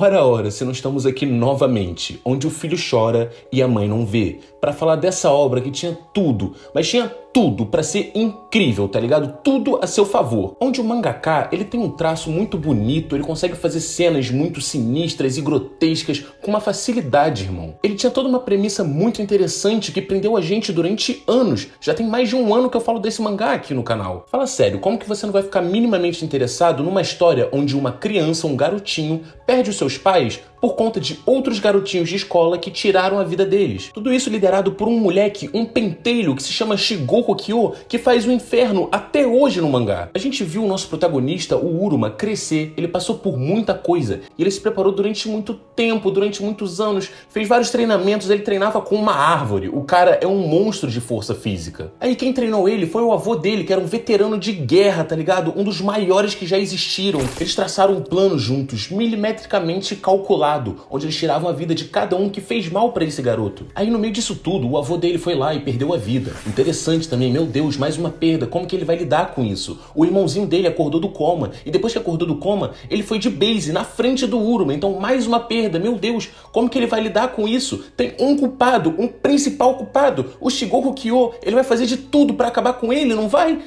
Ora, ora, se não estamos aqui novamente, onde o filho chora e a mãe não vê, pra falar dessa obra que tinha tudo, mas tinha tudo pra ser incrível, tá ligado? Tudo a seu favor. Onde o mangaka, ele tem um traço muito bonito, ele consegue fazer cenas muito sinistras e grotescas com uma facilidade, irmão. Ele tinha toda uma premissa muito interessante que prendeu a gente durante anos. Já tem mais de um ano que eu falo desse mangá aqui no canal. Fala sério, como que você não vai ficar minimamente interessado numa história onde uma criança, um garotinho, perde os seus pais por conta de outros garotinhos de escola que tiraram a vida deles? Tudo isso liderado por um moleque, um pentelho que se chama Shigoko Kyo, que faz o inferno até hoje no mangá. A gente viu o nosso protagonista, o Uruma, crescer, ele passou por muita coisa, e ele se preparou durante muito tempo, durante muitos anos, fez vários treinamentos, ele treinava com uma árvore, o cara é um monstro de força física. Aí quem treinou ele foi o avô dele, que era um veterano de guerra, tá ligado? Um dos maiores que já existiram. Eles traçaram um plano juntos, milimetricamente calculado, onde eles tiravam a vida de cada um que fez mal pra esse garoto. Aí no meio disso tudo, o avô dele foi lá e perdeu a vida. Interessante também, meu Deus, mais uma perda, como que ele vai lidar com isso? O irmãozinho dele acordou do coma, e depois que acordou do coma, ele foi de base, na frente do Uruma, então mais uma perda, meu Deus, como que ele vai lidar com isso? Tem um culpado, um principal culpado, o Shigoko Kyo, ele vai fazer de tudo pra acabar com ele, não vai?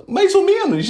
Mais ou menos.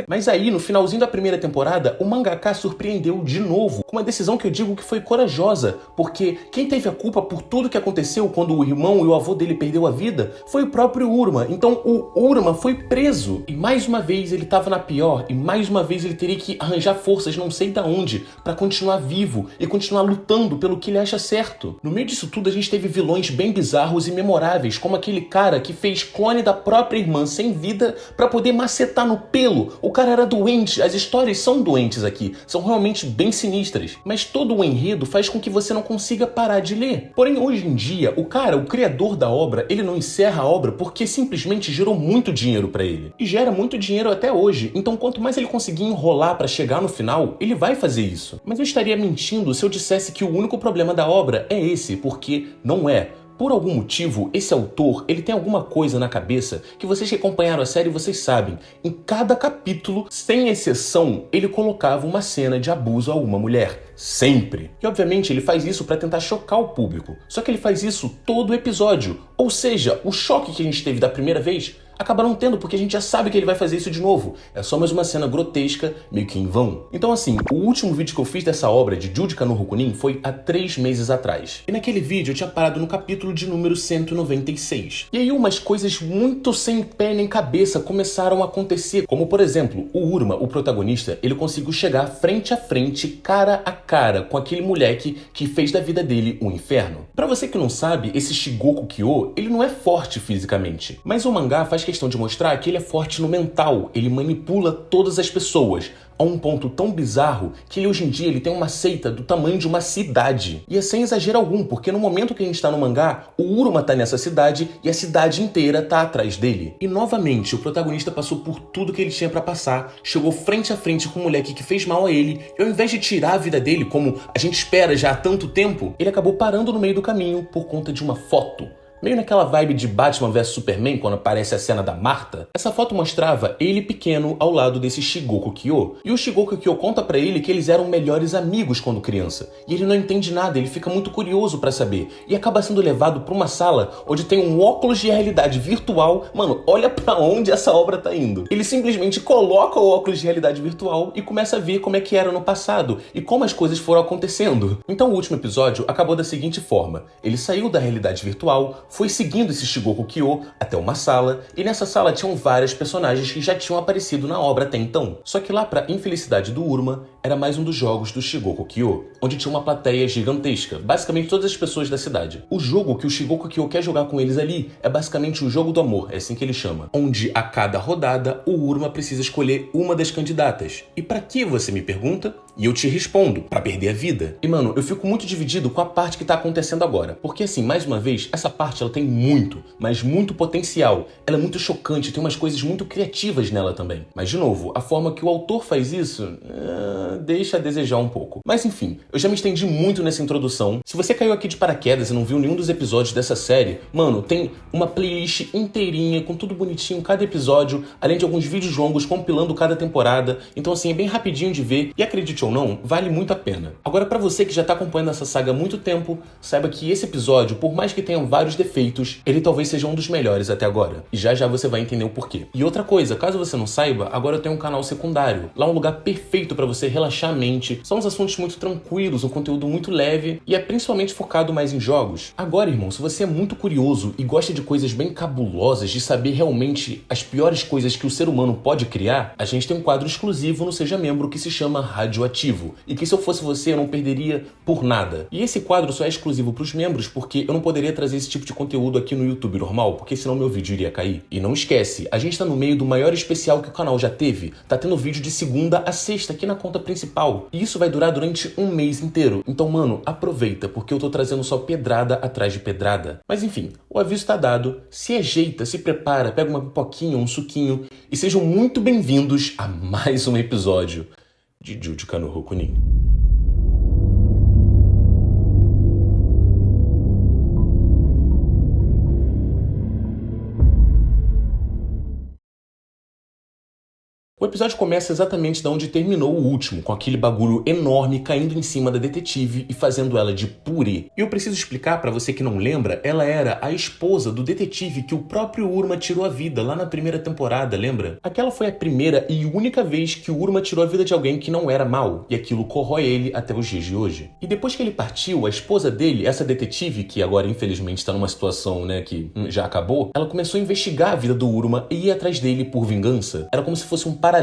Mas aí, no finalzinho da primeira temporada, o mangaka surpreendeu de novo, com uma decisão que eu digo que foi corajosa, porque quem teve a culpa por tudo que aconteceu quando o irmão e o avô dele perdeu a vida foi o próprio Uruma. Então o Uruma foi preso, e mais uma vez ele estava na pior, e mais uma vez ele teria que arranjar forças não sei da onde, pra continuar vivo e continuar lutando pelo que ele acha certo. No meio disso tudo a gente teve vilões bem bizarros e memoráveis, como aquele cara que fez clone da própria irmã sem vida pra poder macetar no pelo. O cara era doente, as histórias são doentes aqui, são realmente bem sinistras, mas todo o enredo faz com que você não consiga parar de ler. Porém, hoje em dia, o cara, o criador da obra, ele não encerra a obra porque simplesmente gerou muito dinheiro pra ele. E gera muito dinheiro até hoje, então quanto mais ele conseguir enrolar pra chegar no final, ele vai fazer isso. Mas eu estaria mentindo se eu dissesse que o único problema da obra é esse, porque não é. Por algum motivo, esse autor, ele tem alguma coisa na cabeça que vocês que acompanharam a série, vocês sabem. Em cada capítulo, sem exceção, ele colocava uma cena de abuso a uma mulher. Sempre. E obviamente ele faz isso pra tentar chocar o público. Só que ele faz isso todo o episódio. Ou seja, o choque que a gente teve da primeira vez acaba não tendo, porque a gente já sabe que ele vai fazer isso de novo. É só mais uma cena grotesca, meio que em vão. Então assim, o último vídeo que eu fiz dessa obra de Jujutsu no Rokunin foi há 3 meses atrás. E naquele vídeo eu tinha parado no capítulo de número 196. E aí umas coisas muito sem pé nem cabeça começaram a acontecer. Como por exemplo, o Uruma, o protagonista, ele conseguiu chegar frente a frente, cara a cara, com aquele moleque que fez da vida dele um inferno. Pra você que não sabe, esse Shigoko Kyo, ele não é forte fisicamente. Mas o mangá faz questão de mostrar que ele é forte no mental, ele manipula todas as pessoas, a um ponto tão bizarro que ele, hoje em dia ele tem uma seita do tamanho de uma cidade. E é sem exagero algum, porque no momento que a gente tá no mangá, o Uruma tá nessa cidade e a cidade inteira tá atrás dele. E novamente, o protagonista passou por tudo que ele tinha pra passar, chegou frente a frente com um moleque que fez mal a ele, e ao invés de tirar a vida dele, como a gente espera já há tanto tempo, ele acabou parando no meio do caminho por conta de uma foto. Meio naquela vibe de Batman vs Superman, quando aparece a cena da Marta. Essa foto mostrava ele pequeno ao lado desse Shigoko Kyo. E o Shigoko Kyo conta pra ele que eles eram melhores amigos quando criança. E ele não entende nada, ele fica muito curioso pra saber. E acaba sendo levado pra uma sala onde tem um óculos de realidade virtual. Mano, olha pra onde essa obra tá indo. Ele simplesmente coloca o óculos de realidade virtual e começa a ver como é que era no passado e como as coisas foram acontecendo. Então o último episódio acabou da seguinte forma. Ele saiu da realidade virtual, foi seguindo esse Shigoko Kyo até uma sala, e nessa sala tinham vários personagens que já tinham aparecido na obra até então. Só que lá, pra infelicidade do Uruma, era mais um dos jogos do Shigoko Kyo, onde tinha uma plateia gigantesca, basicamente todas as pessoas da cidade. O jogo que o Shigoko Kyo quer jogar com eles ali é basicamente o jogo do amor, é assim que ele chama, onde a cada rodada o Uruma precisa escolher uma das candidatas. E pra que, você me pergunta? E eu te respondo, pra perder a vida. E mano, eu fico muito dividido com a parte que tá acontecendo agora, porque assim, mais uma vez, essa parte parte ela tem muito, mas muito potencial. Ela é muito chocante, tem umas coisas muito criativas nela também. Mas, de novo, a forma que o autor faz isso, deixa a desejar um pouco. Mas enfim, eu já me estendi muito nessa introdução. Se você caiu aqui de paraquedas e não viu nenhum dos episódios dessa série, mano, tem uma playlist inteirinha, com tudo bonitinho, cada episódio, além de alguns vídeos longos compilando cada temporada. Então assim, é bem rapidinho de ver e, acredite ou não, vale muito a pena. Agora, pra você que já tá acompanhando essa saga há muito tempo, saiba que esse episódio, por mais que tenha vários defeitos, ele talvez seja um dos melhores até agora. E já já você vai entender o porquê. E outra coisa, caso você não saiba, agora eu tenho um canal secundário. Lá é um lugar perfeito pra você relaxar a mente. São uns assuntos muito tranquilos, um conteúdo muito leve e é principalmente focado mais em jogos. Agora, irmão, se você é muito curioso e gosta de coisas bem cabulosas, de saber realmente as piores coisas que o ser humano pode criar, a gente tem um quadro exclusivo no Seja Membro que se chama Radioativo. E que se eu fosse você, eu não perderia por nada. E esse quadro só é exclusivo pros membros porque eu não poderia trazer esse tipo de conteúdo aqui no YouTube normal, porque senão meu vídeo iria cair. E não esquece, a gente tá no meio do maior especial que o canal já teve. Tá tendo vídeo de segunda a sexta aqui na conta principal. E isso vai durar durante um mês inteiro. Então, mano, aproveita, porque eu tô trazendo só pedrada atrás de pedrada. Mas enfim, o aviso tá dado. Se ajeita, se prepara, pega uma pipoquinha, um suquinho e sejam muito bem-vindos a mais um episódio de Jujuka no Rokunin. O episódio começa exatamente da onde terminou o último, com aquele bagulho enorme caindo em cima da detetive e fazendo ela de purê. E eu preciso explicar pra você que não lembra, ela era a esposa do detetive que o próprio Uruma tirou a vida lá na primeira temporada, lembra? Aquela foi a primeira e única vez que o Uruma tirou a vida de alguém que não era mal, e aquilo corrói ele até os dias de hoje. E depois que ele partiu, a esposa dele, essa detetive, que agora infelizmente tá numa situação, né, que já acabou, ela começou a investigar a vida do Uruma e ir atrás dele por vingança. Era como se fosse um paralelo.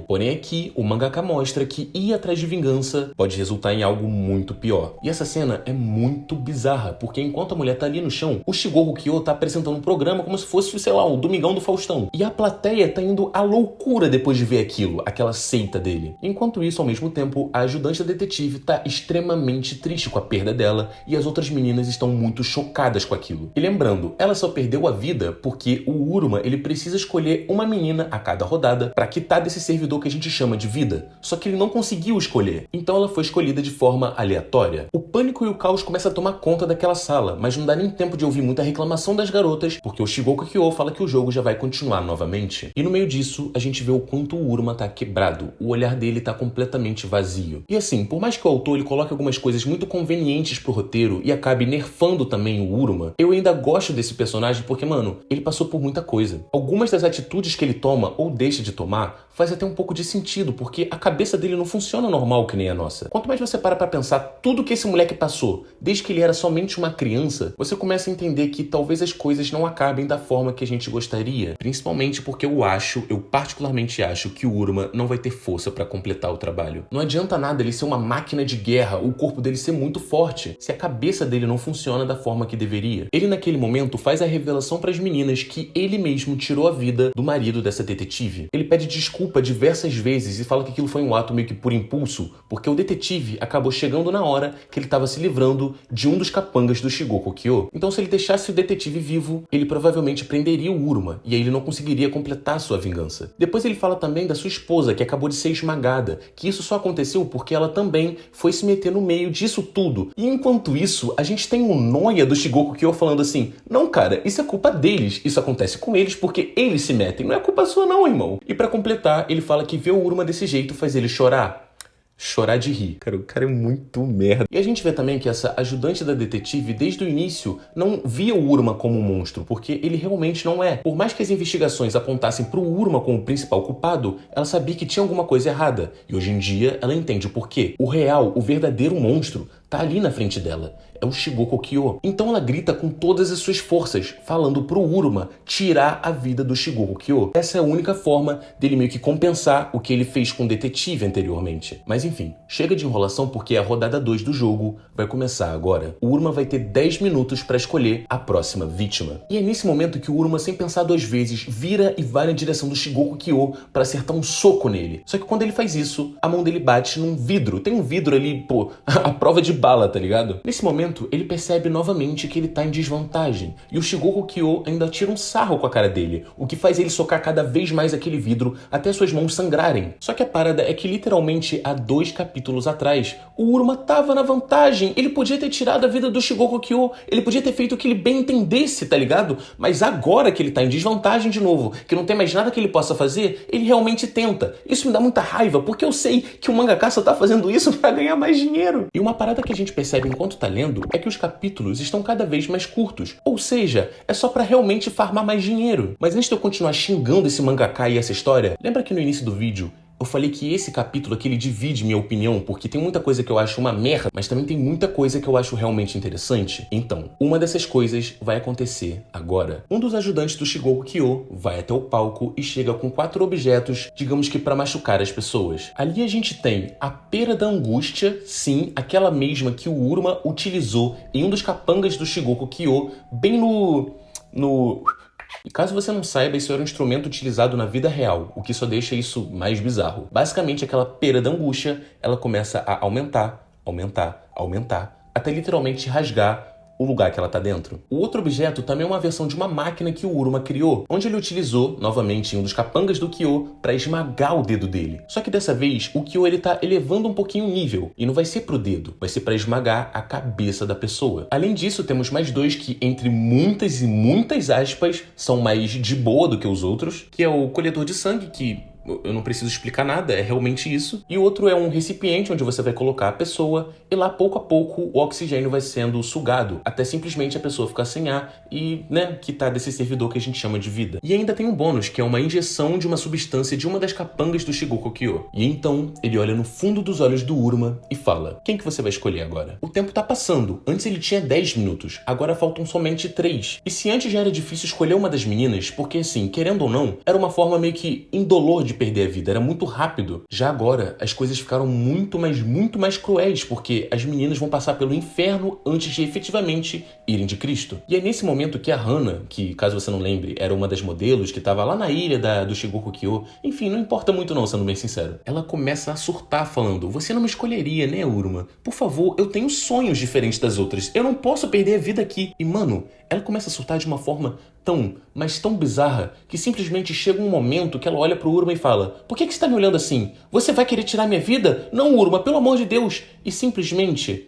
Porém aqui, o mangaka mostra que ir atrás de vingança pode resultar em algo muito pior. E essa cena é muito bizarra, porque enquanto a mulher tá ali no chão, o Shigoro Kyo tá apresentando um programa como se fosse, sei lá, o Domingão do Faustão. E a plateia tá indo à loucura depois de ver aquilo, aquela seita dele. Enquanto isso, ao mesmo tempo, a ajudante da detetive tá extremamente triste com a perda dela e as outras meninas estão muito chocadas com aquilo. E lembrando, ela só perdeu a vida porque o Uruma, ele precisa escolher uma menina a cada rodada pra quitar desse servidor que a gente chama de vida. Só que ele não conseguiu escolher. Então ela foi escolhida de forma aleatória. O pânico e o caos começam a tomar conta daquela sala, mas não dá nem tempo de ouvir muita reclamação das garotas, porque o Shigoku Kyo fala que o jogo já vai continuar novamente. E no meio disso, a gente vê o quanto o Uruma tá quebrado. O olhar dele tá completamente vazio. E assim, por mais que o autor ele coloque algumas coisas muito convenientes pro roteiro e acabe nerfando também o Uruma, eu ainda gosto desse personagem porque, mano, ele passou por muita coisa. Algumas das atitudes que ele toma ou deixa de tomar faz até um pouco de sentido, porque a cabeça dele não funciona normal que nem a nossa. Quanto mais você para pra pensar tudo que esse moleque passou, desde que ele era somente uma criança, você começa a entender que talvez as coisas não acabem da forma que a gente gostaria. Principalmente porque eu particularmente acho que o Uruma não vai ter força pra completar o trabalho. Não adianta nada ele ser uma máquina de guerra, o corpo dele ser muito forte, se a cabeça dele não funciona da forma que deveria. Ele naquele momento faz a revelação pras meninas que ele mesmo tirou a vida do marido dessa detetive. Ele pede desculpa diversas vezes e fala que aquilo foi um ato meio que por impulso, porque o detetive acabou chegando na hora que ele estava se livrando de um dos capangas do Shigoku Kyo. Então se ele deixasse o detetive vivo, ele provavelmente prenderia o Uruma, e aí ele não conseguiria completar sua vingança. Depois ele fala também da sua esposa, que acabou de ser esmagada, que isso só aconteceu porque ela também foi se meter no meio disso tudo. E enquanto isso, a gente tem um noia do Shigoku Kyo falando assim, não cara, isso é culpa deles, isso acontece com eles porque eles se metem, não é culpa sua não, irmão. E pra completar, ele fala que ver o Uruma desse jeito faz ele chorar. Chorar de rir. Cara, o cara é muito merda. E a gente vê também que essa ajudante da detetive, desde o início, não via o Uruma como um monstro, porque ele realmente não é. Por mais que as investigações apontassem pro Uruma como o principal culpado, ela sabia que tinha alguma coisa errada. E hoje em dia, ela entende o porquê. O real, o verdadeiro monstro, tá ali na frente dela. É o Shigoku Kyo. Então ela grita com todas as suas forças, falando pro Uruma tirar a vida do Shigoku Kyo. Essa é a única forma dele meio que compensar o que ele fez com o detetive anteriormente. Mas enfim, chega de enrolação porque a rodada 2 do jogo vai começar agora. O Uruma vai ter 10 minutos pra escolher a próxima vítima. E é nesse momento que o Uruma, sem pensar duas vezes, vira e vai na direção do Shigoku Kyo pra acertar um soco nele. Só que quando ele faz isso, a mão dele bate num vidro. Tem um vidro ali, pô, a prova de bala, tá ligado? Nesse momento, ele percebe novamente que ele tá em desvantagem, e o Shigoku Kyo ainda tira um sarro com a cara dele, o que faz ele socar cada vez mais aquele vidro até suas mãos sangrarem. Só que a parada é que literalmente há 2 capítulos atrás, o Uruma tava na vantagem, ele podia ter tirado a vida do Shigoku Kyo, ele podia ter feito o que ele bem entendesse, tá ligado? Mas agora que ele tá em desvantagem de novo, que não tem mais nada que ele possa fazer, ele realmente tenta. Isso me dá muita raiva, porque eu sei que o mangaka só tá fazendo isso pra ganhar mais dinheiro. E uma parada que a gente percebe enquanto tá lendo é que os capítulos estão cada vez mais curtos. Ou seja, é só pra realmente farmar mais dinheiro. Mas antes de eu continuar xingando esse mangaka e essa história, lembra que no início do vídeo eu falei que esse capítulo aqui, ele divide minha opinião, porque tem muita coisa que eu acho uma merda, mas também tem muita coisa que eu acho realmente interessante. Então, uma dessas coisas vai acontecer agora. Um dos ajudantes do Shigoku Kyo vai até o palco e chega com 4 objetos, digamos que pra machucar as pessoas. Ali a gente tem a pera da angústia, sim, aquela mesma que o Uruma utilizou em um dos capangas do Shigoku Kyo, bem no... E caso você não saiba, isso era um instrumento utilizado na vida real, o que só deixa isso mais bizarro. Basicamente, aquela pera da angústia, ela começa a aumentar, até literalmente rasgar o lugar que ela tá dentro. O outro objeto também é uma versão de uma máquina que o Uruma criou, onde ele utilizou, novamente, em um dos capangas do Kyo, pra esmagar o dedo dele. Só que dessa vez, o Kyo, ele tá elevando um pouquinho o nível, e não vai ser pro dedo, vai ser pra esmagar a cabeça da pessoa. Além disso, temos mais 2 que, entre muitas e muitas aspas, são mais de boa do que os outros, que é o coletor de sangue, que eu não preciso explicar nada, é realmente isso. E o outro é um recipiente onde você vai colocar a pessoa e lá, pouco a pouco, o oxigênio vai sendo sugado, até simplesmente a pessoa ficar sem ar e, quitar desse servidor que a gente chama de vida. E ainda tem um bônus, que é uma injeção de uma substância de uma das capangas do Shigoku Kyo. E então, ele olha no fundo dos olhos do Uruma e fala: quem que você vai escolher agora? O tempo tá passando. Antes ele tinha 10 minutos, agora faltam somente 3. E se antes já era difícil escolher uma das meninas, porque assim, querendo ou não, era uma forma meio que indolor de perder a vida, era muito rápido. Já agora, as coisas ficaram muito mais cruéis, porque as meninas vão passar pelo inferno antes de efetivamente irem de Cristo. E é nesse momento que a Hana, que, caso você não lembre, era uma das modelos que estava lá na ilha do Shigoku Kyo, enfim, não importa muito não, sendo bem sincero, ela começa a surtar falando: você não me escolheria, né, Uruma? Por favor, eu tenho sonhos diferentes das outras, eu não posso perder a vida aqui. E mano, ela começa a surtar de uma forma mas tão bizarra, que simplesmente chega um momento que ela olha pro Uruma e fala: por que você tá me olhando assim? Você vai querer tirar minha vida? Não, Uruma, pelo amor de Deus! E simplesmente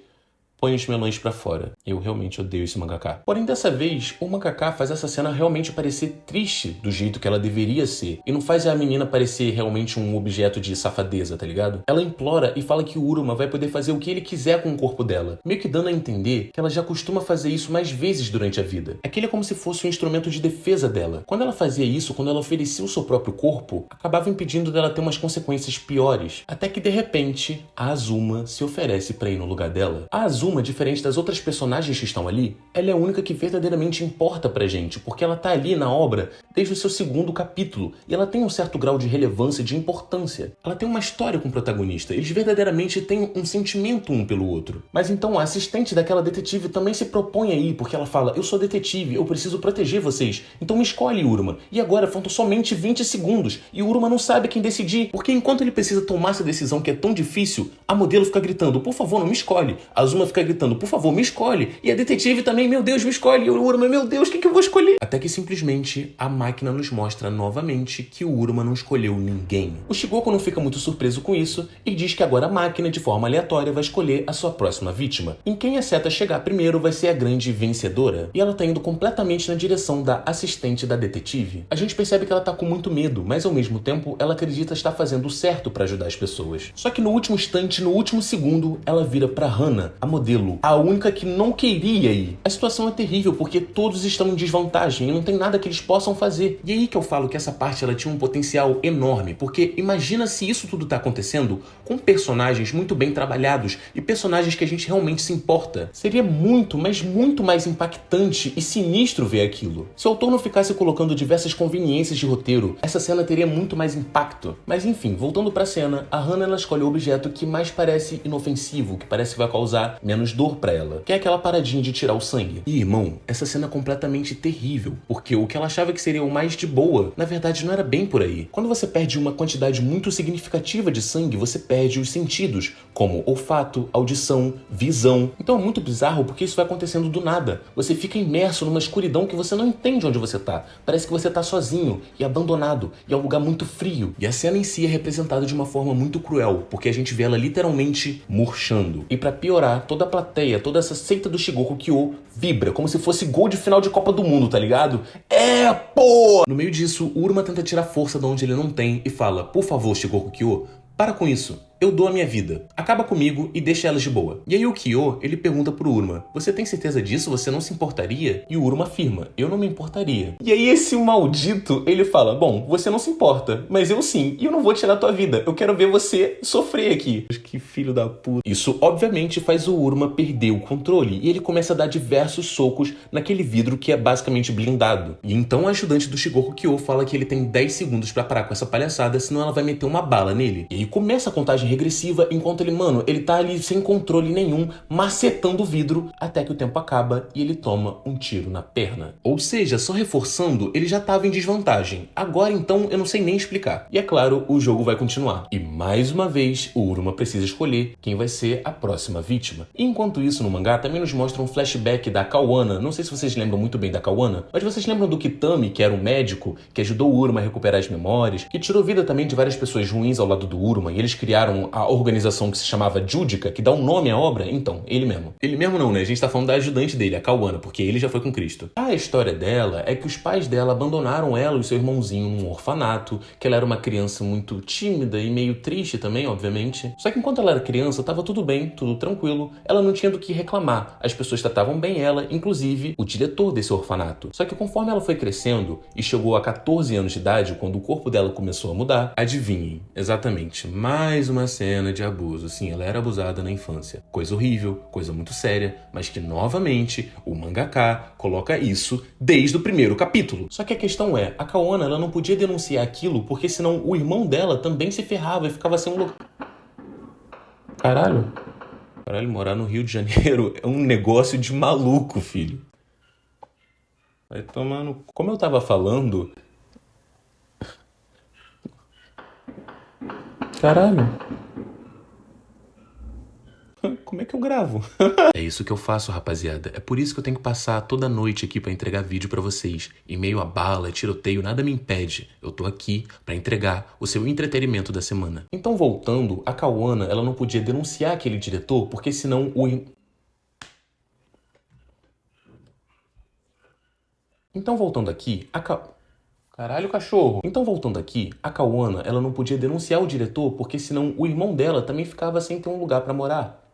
põe os melões pra fora. Eu realmente odeio esse mangaka. Porém, dessa vez, o mangaka faz essa cena realmente parecer triste do jeito que ela deveria ser. E não faz a menina parecer realmente um objeto de safadeza, tá ligado? Ela implora e fala que o Uruma vai poder fazer o que ele quiser com o corpo dela, meio que dando a entender que ela já costuma fazer isso mais vezes durante a vida. Aquele é como se fosse um instrumento de defesa dela. Quando ela fazia isso, quando ela oferecia o seu próprio corpo, acabava impedindo dela ter umas consequências piores. Até que, de repente, a Azuma se oferece pra ir no lugar dela. A Azuma, diferente das outras personagens que estão ali, ela é a única que verdadeiramente importa pra gente, porque ela tá ali na obra desde o seu 2º capítulo, e ela tem um certo grau de relevância e de importância. Ela tem uma história com o protagonista, eles verdadeiramente têm um sentimento um pelo outro. Mas então a assistente daquela detetive também se propõe aí, porque ela fala: eu sou detetive, eu preciso proteger vocês, então me escolhe, Uruma. E agora faltam somente 20 segundos, e o Uruma não sabe quem decidir, porque enquanto ele precisa tomar essa decisão que é tão difícil, a modelo fica gritando: por favor, não me escolhe. A Azuma fica gritando: por favor, me escolhe. E a detetive também: meu Deus, me escolhe. E o Uruma: meu Deus, o que eu vou escolher? Até que simplesmente a máquina nos mostra novamente que o Uruma não escolheu ninguém. O Shigoku não fica muito surpreso com isso e diz que agora a máquina, de forma aleatória, vai escolher a sua próxima vítima. Em quem a seta chegar primeiro vai ser a grande vencedora. E ela tá indo completamente na direção da assistente da detetive. A gente percebe que ela tá com muito medo, mas ao mesmo tempo ela acredita estar fazendo o certo pra ajudar as pessoas. Só que no último instante, no último segundo, ela vira pra Hana, a modelo, a única que não queria ir. A situação é terrível porque todos estão em desvantagem e não tem nada que eles possam fazer. E aí que eu falo que essa parte ela tinha um potencial enorme, porque imagina se isso tudo tá acontecendo com personagens muito bem trabalhados e personagens que a gente realmente se importa. Seria muito, mas muito mais impactante e sinistro ver aquilo. Se o autor não ficasse colocando diversas conveniências de roteiro, essa cena teria muito mais impacto. Mas enfim, voltando pra cena, a Hana ela escolhe o objeto que mais parece inofensivo, que parece que vai causar menos menos dor pra ela, que é aquela paradinha de tirar o sangue. E, irmão, essa cena é completamente terrível, porque o que ela achava que seria o mais de boa, na verdade não era bem por aí. Quando você perde uma quantidade muito significativa de sangue, você perde os sentidos, como olfato, audição, visão. Então é muito bizarro porque isso vai acontecendo do nada. Você fica imerso numa escuridão que você não entende onde você tá. Parece que você tá sozinho e abandonado, e é um lugar muito frio. E a cena em si é representada de uma forma muito cruel, porque a gente vê ela literalmente murchando. E pra piorar, toda a plateia, toda essa seita do Shigoko Kyo vibra, como se fosse gol de final de Copa do Mundo, tá ligado? É, pô! No meio disso, o Uruma tenta tirar força de onde ele não tem e fala: por favor, Shigoko Kyo, para com isso. Eu dou a minha vida. Acaba comigo e deixa elas de boa. E aí o Kyo, ele pergunta pro Uruma: você tem certeza disso? Você não se importaria? E o Uruma afirma: eu não me importaria. E aí esse maldito, ele fala: bom, você não se importa, mas eu sim. E eu não vou tirar tua vida. Eu quero ver você sofrer aqui. Que filho da puta. Isso, obviamente, faz o Uruma perder o controle. E ele começa a dar diversos socos naquele vidro que é basicamente blindado. E então a ajudante do Shigoko Kyo fala que ele tem 10 segundos pra parar com essa palhaçada, senão ela vai meter uma bala nele. E aí começa a contagem regressiva, enquanto ele tá ali sem controle nenhum, macetando o vidro, até que o tempo acaba e ele toma um tiro na perna. Ou seja, só reforçando, ele já tava em desvantagem. Agora então eu não sei nem explicar. E é claro, o jogo vai continuar. E mais uma vez, o Uruma precisa escolher quem vai ser a próxima vítima. E enquanto isso, no mangá também nos mostra um flashback da Kawana. Não sei se vocês lembram muito bem da Kawana, mas vocês lembram do Kitami, que era um médico que ajudou o Uruma a recuperar as memórias, que tirou vida também de várias pessoas ruins ao lado do Uruma, e eles criaram a organização que se chamava Judica, que dá um nome à obra? Então, ele mesmo. Ele mesmo não, né? A gente tá falando da ajudante dele, a Kawana, porque ele já foi com Cristo. A história dela é que os pais dela abandonaram ela e seu irmãozinho num orfanato, que ela era uma criança muito tímida e meio triste também, obviamente. Só que enquanto ela era criança, tava tudo bem, tudo tranquilo, ela não tinha do que reclamar. As pessoas tratavam bem ela, inclusive o diretor desse orfanato. Só que conforme ela foi crescendo e chegou a 14 anos de idade, quando o corpo dela começou a mudar, adivinhem, exatamente, mais uma cena de abuso. Sim, ela era abusada na infância. Coisa horrível, coisa muito séria, mas que novamente o mangaka coloca isso desde o primeiro capítulo. Só que a questão é, a Kawana, ela não podia denunciar aquilo porque senão o irmão dela também se ferrava e ficava sem um lugar. Caralho, morar no Rio de Janeiro é um negócio de maluco, filho. Vai tomar no... Como eu tava falando... Caralho. Como é que eu gravo? É isso que eu faço, rapaziada. É por isso que eu tenho que passar toda noite aqui pra entregar vídeo pra vocês. Em meio a bala, tiroteio, nada me impede. Eu tô aqui pra entregar o seu entretenimento da semana. Então, voltando, a Kawana, ela não podia denunciar aquele diretor, porque senão o... Então, voltando aqui, Caralho, cachorro! Então, voltando aqui, a Kawana, ela não podia denunciar o diretor, porque senão o irmão dela também ficava sem ter um lugar pra morar.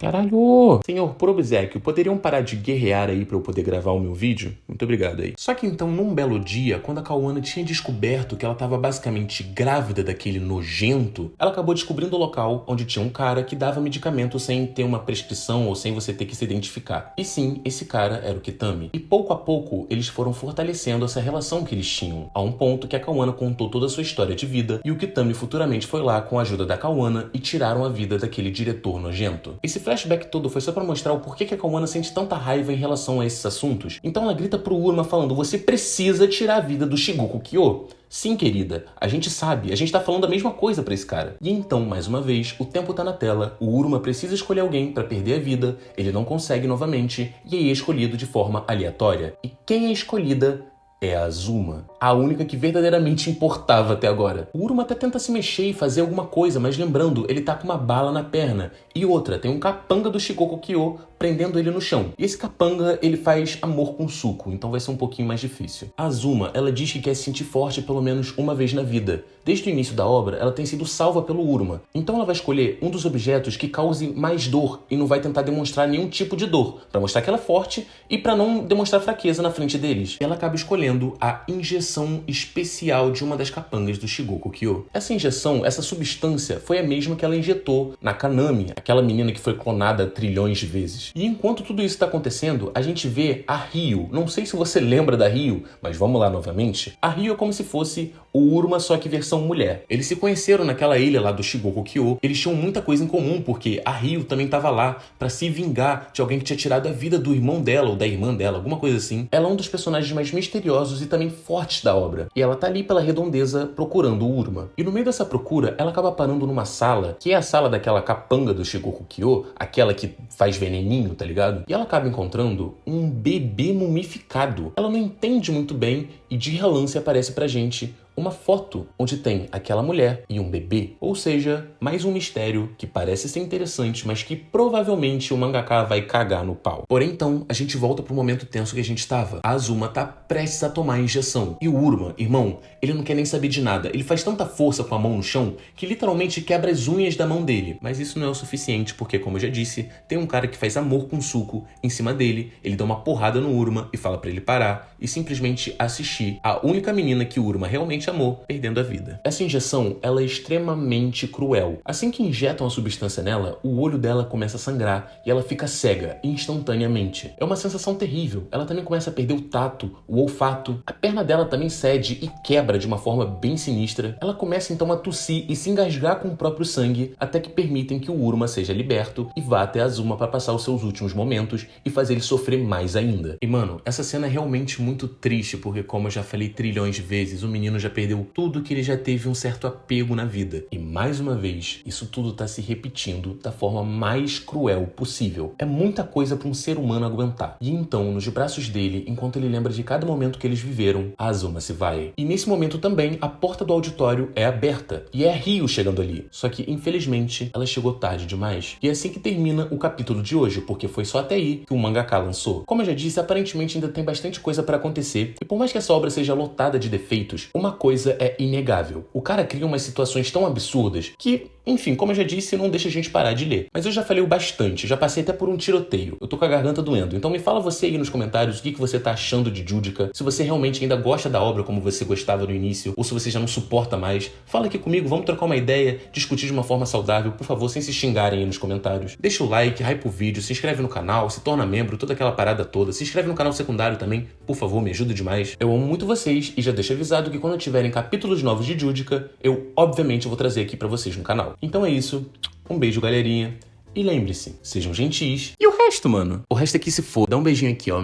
Caralho! Senhor, por obséquio, poderiam parar de guerrear aí pra eu poder gravar o meu vídeo? Muito obrigado aí. Só que então, num belo dia, quando a Kawana tinha descoberto que ela tava basicamente grávida daquele nojento, ela acabou descobrindo o local onde tinha um cara que dava medicamento sem ter uma prescrição ou sem você ter que se identificar. E sim, esse cara era o Kitami. E pouco a pouco, eles foram fortalecendo essa relação que eles tinham, a um ponto que a Kawana contou toda a sua história de vida e o Kitami futuramente foi lá com a ajuda da Kawana e tiraram a vida daquele diretor nojento. Esse flashback todo foi só pra mostrar o porquê que a Kawana sente tanta raiva em relação a esses assuntos. Então ela grita pro Uruma falando: você precisa tirar a vida do Shigoko Kyo. Sim, querida, a gente sabe, a gente tá falando a mesma coisa pra esse cara. E então, mais uma vez, o tempo tá na tela, o Uruma precisa escolher alguém pra perder a vida, ele não consegue novamente, e aí é escolhido de forma aleatória. E quem é escolhida é a Azuma, a única que verdadeiramente importava até agora. O Uruma até tenta se mexer e fazer alguma coisa, mas lembrando, ele tá com uma bala na perna. E outra, tem um capanga do Shigoko Kyo prendendo ele no chão. E esse capanga, ele faz amor com suco, então vai ser um pouquinho mais difícil. A Azuma, ela diz que quer se sentir forte pelo menos uma vez na vida. Desde o início da obra, ela tem sido salva pelo Uruma. Então ela vai escolher um dos objetos que cause mais dor e não vai tentar demonstrar nenhum tipo de dor, pra mostrar que ela é forte e pra não demonstrar fraqueza na frente deles. Ela acaba escolhendo a injeção injeção especial de uma das capangas do Shigoku Kyo. Essa injeção, essa substância, foi a mesma que ela injetou na Kanami, aquela menina que foi clonada trilhões de vezes. E enquanto tudo isso está acontecendo, a gente vê a Ryo. Não sei se você lembra da Ryo, mas vamos lá novamente. A Ryo é como se fosse o Uruma, só que versão mulher. Eles se conheceram naquela ilha lá do Shigoku Kyo. Eles tinham muita coisa em comum, porque a Ryo também estava lá para se vingar de alguém que tinha tirado a vida do irmão dela ou da irmã dela, alguma coisa assim. Ela é um dos personagens mais misteriosos e também fortes da obra. E ela tá ali pela redondeza procurando o Uruma. E no meio dessa procura, ela acaba parando numa sala, que é a sala daquela capanga do Shigoku Kyo, aquela que faz veneninho, tá ligado? E ela acaba encontrando um bebê mumificado. Ela não entende muito bem e de relance aparece pra gente uma foto onde tem aquela mulher e um bebê. Ou seja, mais um mistério que parece ser interessante, mas que provavelmente o mangaka vai cagar no pau. Porém, então, a gente volta pro momento tenso que a gente estava. A Azuma tá prestes a tomar a injeção. E o Uruma, irmão, ele não quer nem saber de nada. Ele faz tanta força com a mão no chão que literalmente quebra as unhas da mão dele. Mas isso não é o suficiente porque, como eu já disse, tem um cara que faz amor com Suko em cima dele. Ele dá uma porrada no Uruma e fala pra ele parar e simplesmente assistir a única menina que o Uruma realmente amou perdendo a vida. Essa injeção, ela é extremamente cruel. Assim que injetam a substância nela, o olho dela começa a sangrar e ela fica cega instantaneamente. É uma sensação terrível. Ela também começa a perder o tato, o olfato. A perna dela também cede e quebra de uma forma bem sinistra. Ela começa então a tossir e se engasgar com o próprio sangue até que permitem que o Uruma seja liberto e vá até a Azuma para passar os seus últimos momentos e fazer ele sofrer mais ainda. E mano, essa cena é realmente muito triste porque, como eu já falei trilhões de vezes, o menino já perdeu tudo que ele já teve um certo apego na vida. E mais uma vez, isso tudo tá se repetindo da forma mais cruel possível. É muita coisa para um ser humano aguentar. E então, nos braços dele, enquanto ele lembra de cada momento que eles viveram, a Azuma se vai. E nesse momento também, a porta do auditório é aberta. E é a Ryo chegando ali. Só que, infelizmente, ela chegou tarde demais. E é assim que termina o capítulo de hoje, porque foi só até aí que o mangaka lançou. Como eu já disse, aparentemente ainda tem bastante coisa para acontecer. E por mais que essa obra seja lotada de defeitos, uma coisa é inegável. O cara cria umas situações tão absurdas que, enfim, como eu já disse, não deixa a gente parar de ler. Mas eu já falei o bastante, já passei até por um tiroteio. Eu tô com a garganta doendo. Então me fala você aí nos comentários o que você tá achando de Judica. Se você realmente ainda gosta da obra como você gostava no início, ou se você já não suporta mais. Fala aqui comigo, vamos trocar uma ideia, discutir de uma forma saudável, por favor, sem se xingarem aí nos comentários. Deixa o like, hype o vídeo, se inscreve no canal, se torna membro, toda aquela parada toda. Se inscreve no canal secundário também, por favor, me ajuda demais. Eu amo muito vocês e já deixo avisado que quando tiverem capítulos novos de Judica, eu obviamente vou trazer aqui pra vocês no canal. Então é isso, um beijo galerinha, e lembre-se, sejam gentis. E o resto, mano? O resto aqui se for, dá um beijinho aqui, ó.